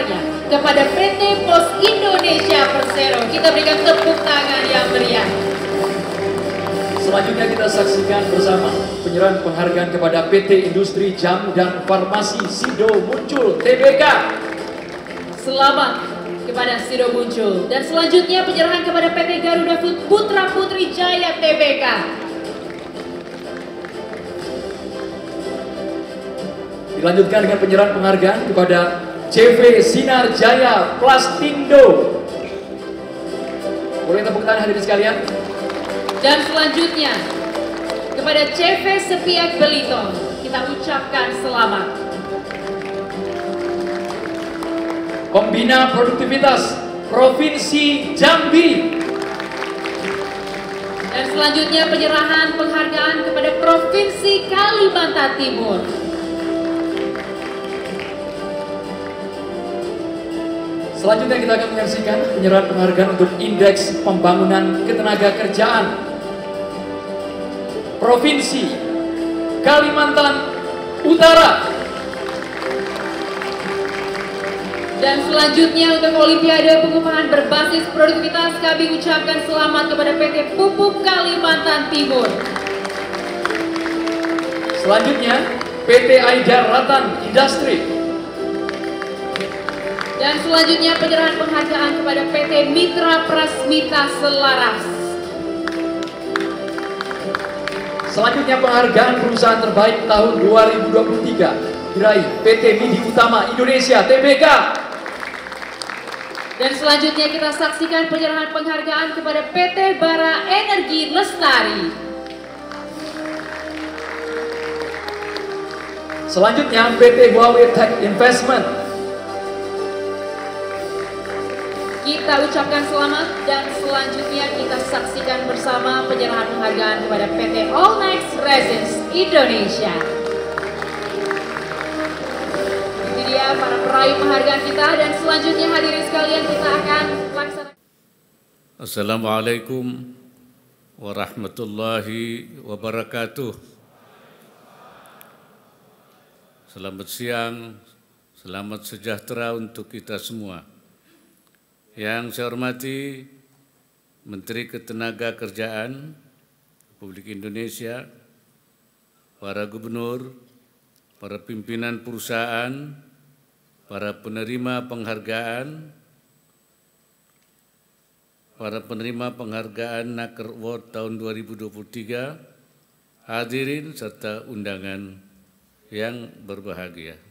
besarnya kepada PT Pos Indonesia Persero. Kita berikan tepuk tangan yang meriah. Selanjutnya kita saksikan bersama penyerahan penghargaan kepada PT Industri Jamu dan Farmasi Sido Muncul Tbk. Selamat kepada Sido Muncul. Dan selanjutnya penyerahan kepada PT Garuda Food Putra Putri Jaya Tbk. Dilanjutkan dengan penyerahan penghargaan kepada CV Sinar Jaya Plastindo. Boleh tepuk tangan hadirin sekalian. Dan selanjutnya kepada CV Sepiak Belitung kita ucapkan selamat. Pembina Produktivitas Provinsi Jambi. Dan selanjutnya penyerahan penghargaan kepada Provinsi Kalimantan Timur. Selanjutnya kita akan menyaksikan penyerahan penghargaan untuk Indeks Pembangunan Ketenagakerjaan Provinsi Kalimantan Utara. Dan selanjutnya untuk Olimpiade Pengupahan Berbasis Produktivitas kami ucapkan selamat kepada PT Pupuk Kalimantan Timur. Selanjutnya PT Aidar Ratan Industri. Dan selanjutnya penyerahan penghargaan kepada PT Mitra Prasmita Selaras. Selanjutnya penghargaan perusahaan terbaik tahun 2023 diraih PT Midi Utama Indonesia Tbk. Dan selanjutnya kita saksikan penyerahan penghargaan kepada PT Bara Energi Lestari. Selanjutnya PT Huawei Tech Investment. Kita ucapkan selamat dan selanjutnya kita saksikan bersama penyerahan penghargaan kepada PT Allnex Resins Indonesia. Itu dia para peraih penghargaan kita dan selanjutnya hadirin sekalian kita akan laksanakan. Assalamualaikum warahmatullahi wabarakatuh. Selamat siang, selamat sejahtera untuk kita semua. Yang saya hormati Menteri Ketenagakerjaan Republik Indonesia, para gubernur, para pimpinan perusahaan, para penerima penghargaan, Naker Award tahun 2023, hadirin serta undangan yang berbahagia.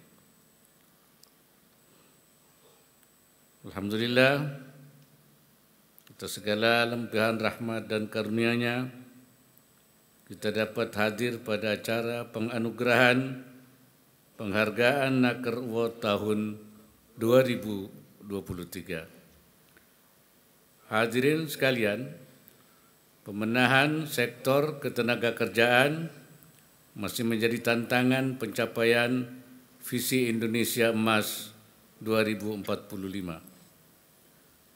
Alhamdulillah, atas segala limpahan rahmat dan karunia-Nya, kita dapat hadir pada acara penganugerahan penghargaan Naker Award tahun 2023. Hadirin sekalian, pemenahan sektor ketenagakerjaan masih menjadi tantangan pencapaian visi Indonesia Emas 2045.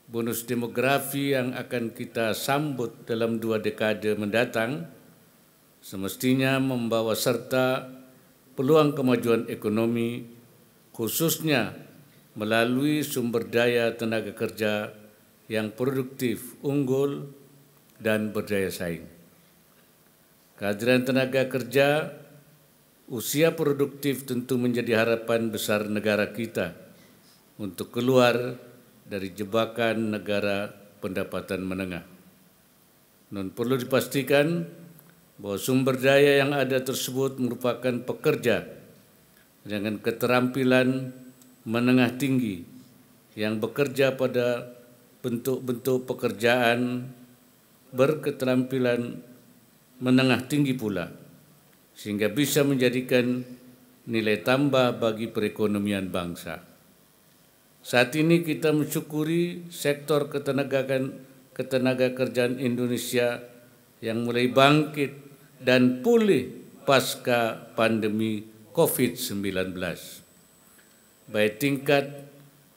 Bonus demografi yang akan kita sambut dalam 2 dekade mendatang semestinya membawa serta peluang kemajuan ekonomi, khususnya melalui sumber daya tenaga kerja yang produktif, unggul, dan berdaya saing. Kehadiran tenaga kerja usia produktif tentu menjadi harapan besar negara kita untuk keluar dari jebakan negara pendapatan menengah. Non perlu dipastikan bahwa sumber daya yang ada tersebut merupakan pekerja dengan keterampilan menengah tinggi yang bekerja pada bentuk-bentuk pekerjaan berketerampilan menengah tinggi pula, sehingga bisa menjadikan nilai tambah bagi perekonomian bangsa. Saat ini kita mensyukuri sektor ketenagakerjaan Indonesia yang mulai bangkit dan pulih pasca pandemi COVID-19. Baik tingkat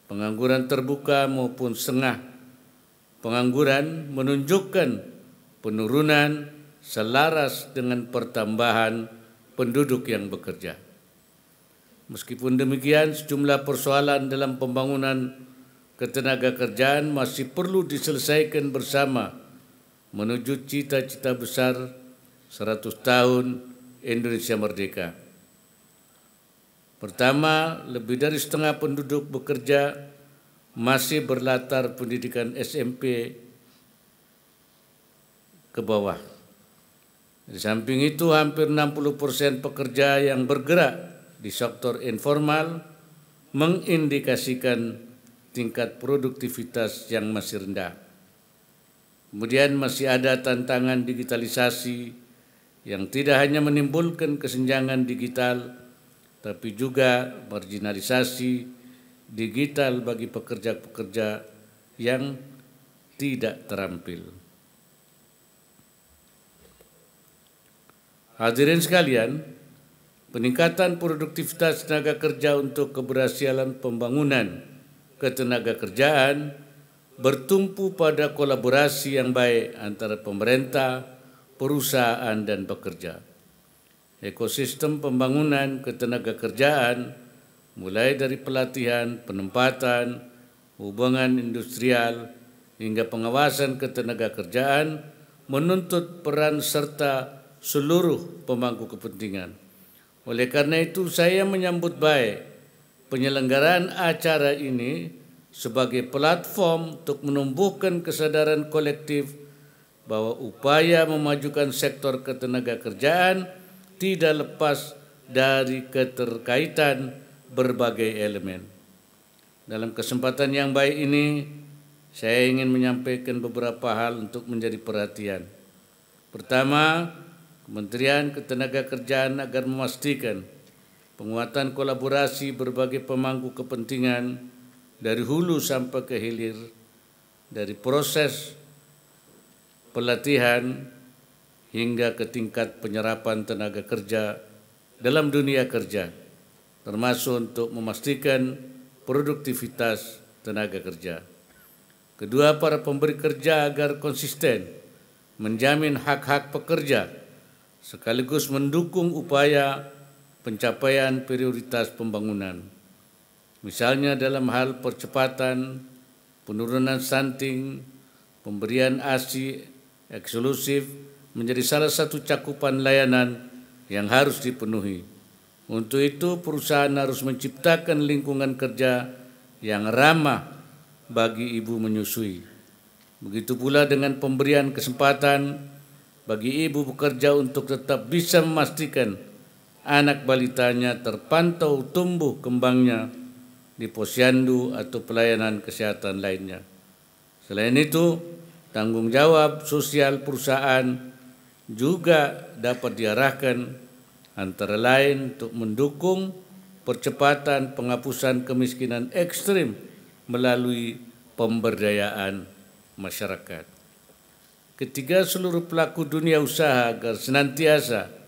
pengangguran terbuka maupun setengah pengangguran menunjukkan penurunan selaras dengan pertambahan penduduk yang bekerja. Meskipun demikian, sejumlah persoalan dalam pembangunan ketenaga kerjaan masih perlu diselesaikan bersama menuju cita-cita besar 100 tahun Indonesia Merdeka. Pertama, lebih dari setengah penduduk bekerja masih berlatar pendidikan SMP ke bawah. Di samping itu, hampir 60% pekerja yang bergerak di sektor informal mengindikasikan tingkat produktivitas yang masih rendah. Kemudian masih ada tantangan digitalisasi yang tidak hanya menimbulkan kesenjangan digital, tapi juga marginalisasi digital bagi pekerja-pekerja yang tidak terampil. Hadirin sekalian, peningkatan produktivitas tenaga kerja untuk keberhasilan pembangunan ketenaga kerjaan bertumpu pada kolaborasi yang baik antara pemerintah, perusahaan, dan pekerja. Ekosistem pembangunan ketenaga kerjaan mulai dari pelatihan, penempatan, hubungan industrial, hingga pengawasan ketenaga kerjaan menuntut peran serta seluruh pemangku kepentingan. Oleh karena itu, saya menyambut baik penyelenggaraan acara ini sebagai platform untuk menumbuhkan kesadaran kolektif bahwa upaya memajukan sektor ketenaga kerjaan tidak lepas dari keterkaitan berbagai elemen. Dalam kesempatan yang baik ini, saya ingin menyampaikan beberapa hal untuk menjadi perhatian. Pertama, Kementerian Ketenagakerjaan agar memastikan penguatan kolaborasi berbagai pemangku kepentingan dari hulu sampai ke hilir, dari proses pelatihan hingga ke tingkat penyerapan tenaga kerja dalam dunia kerja, termasuk untuk memastikan produktivitas tenaga kerja. Kedua, para pemberi kerja agar konsisten menjamin hak-hak pekerja sekaligus mendukung upaya pencapaian prioritas pembangunan. Misalnya dalam hal percepatan, penurunan stunting, pemberian ASI eksklusif menjadi salah satu cakupan layanan yang harus dipenuhi. Untuk itu, perusahaan harus menciptakan lingkungan kerja yang ramah bagi ibu menyusui. Begitu pula dengan pemberian kesempatan bagi ibu bekerja untuk tetap bisa memastikan anak balitanya terpantau tumbuh kembangnya di posyandu atau pelayanan kesehatan lainnya. Selain itu, tanggung jawab sosial perusahaan juga dapat diarahkan antara lain untuk mendukung percepatan penghapusan kemiskinan ekstrim melalui pemberdayaan masyarakat. Ketiga, seluruh pelaku dunia usaha agar senantiasa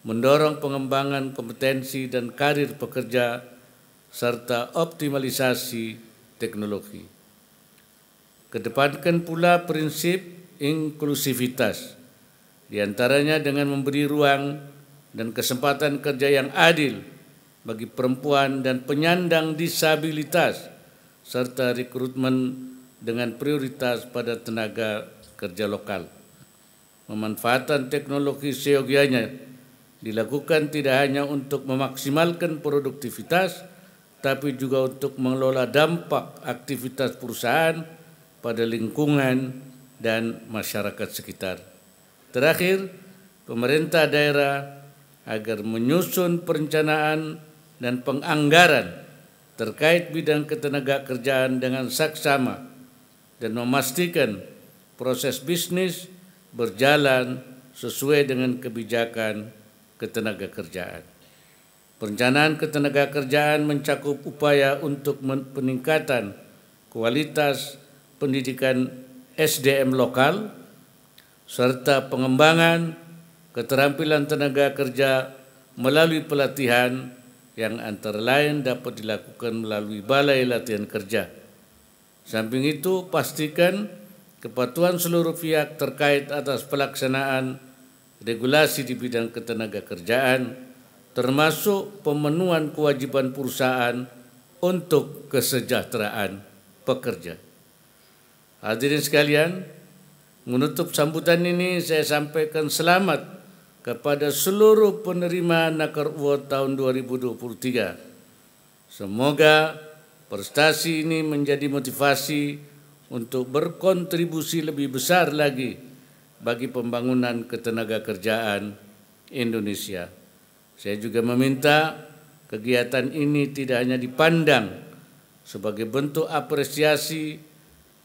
mendorong pengembangan kompetensi dan karir pekerja serta optimalisasi teknologi. Kedepankan pula prinsip inklusivitas, diantaranya dengan memberi ruang dan kesempatan kerja yang adil bagi perempuan dan penyandang disabilitas, serta rekrutmen dengan prioritas pada tenaga kerja lokal. Pemanfaatan teknologi seyogianya dilakukan tidak hanya untuk memaksimalkan produktivitas, tapi juga untuk mengelola dampak aktivitas perusahaan pada lingkungan dan masyarakat sekitar. Terakhir, pemerintah daerah agar menyusun perencanaan dan penganggaran terkait bidang ketenaga kerjaan dengan saksama dan memastikan proses bisnis berjalan sesuai dengan kebijakan ketenaga kerjaan. Perencanaan ketenaga kerjaan mencakup upaya untuk peningkatan kualitas pendidikan SDM lokal serta pengembangan keterampilan tenaga kerja melalui pelatihan yang antara lain dapat dilakukan melalui Balai Latihan Kerja. Samping itu, pastikan kepatuhan seluruh pihak terkait atas pelaksanaan regulasi di bidang ketenaga kerjaan, termasuk pemenuhan kewajiban perusahaan untuk kesejahteraan pekerja. Hadirin sekalian, menutup sambutan ini saya sampaikan selamat kepada seluruh penerima Nakar Award tahun 2023. Semoga prestasi ini menjadi motivasi untuk berkontribusi lebih besar lagi bagi pembangunan ketenagakerjaan Indonesia. Saya juga meminta kegiatan ini tidak hanya dipandang sebagai bentuk apresiasi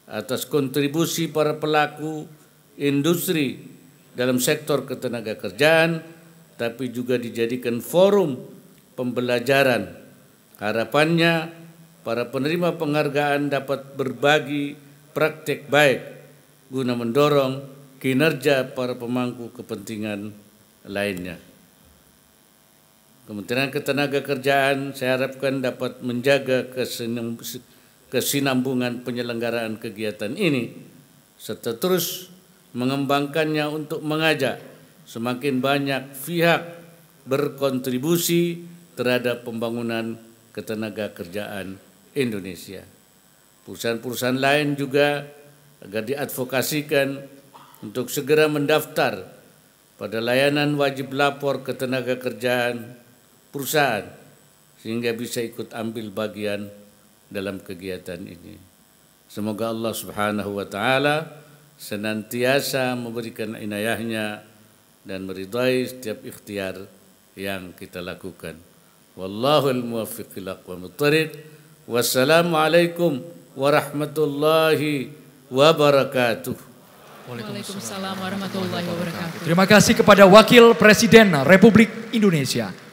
atas kontribusi para pelaku industri dalam sektor ketenagakerjaan, tapi juga dijadikan forum pembelajaran. Harapannya para penerima penghargaan dapat berbagi praktek baik guna mendorong kinerja para pemangku kepentingan lainnya. Kementerian Ketenagakerjaan saya harapkan dapat menjaga kesinambungan penyelenggaraan kegiatan ini serta terus mengembangkannya untuk mengajak semakin banyak pihak berkontribusi terhadap pembangunan ketenagakerjaan Indonesia. Perusahaan-perusahaan lain juga agar diadvokasikan untuk segera mendaftar pada layanan wajib lapor ketenagakerjaan perusahaan sehingga bisa ikut ambil bagian dalam kegiatan ini. Semoga Allah Subhanahu wa taala senantiasa memberikan inayahnya dan meridai setiap ikhtiar yang kita lakukan. Wallahul muwaffiq ila aqwamit thoriq. Wassalamualaikum warahmatullahi wabarakatuh. Waalaikumsalam warahmatullahi wabarakatuh. Terima kasih kepada Wakil Presiden Republik Indonesia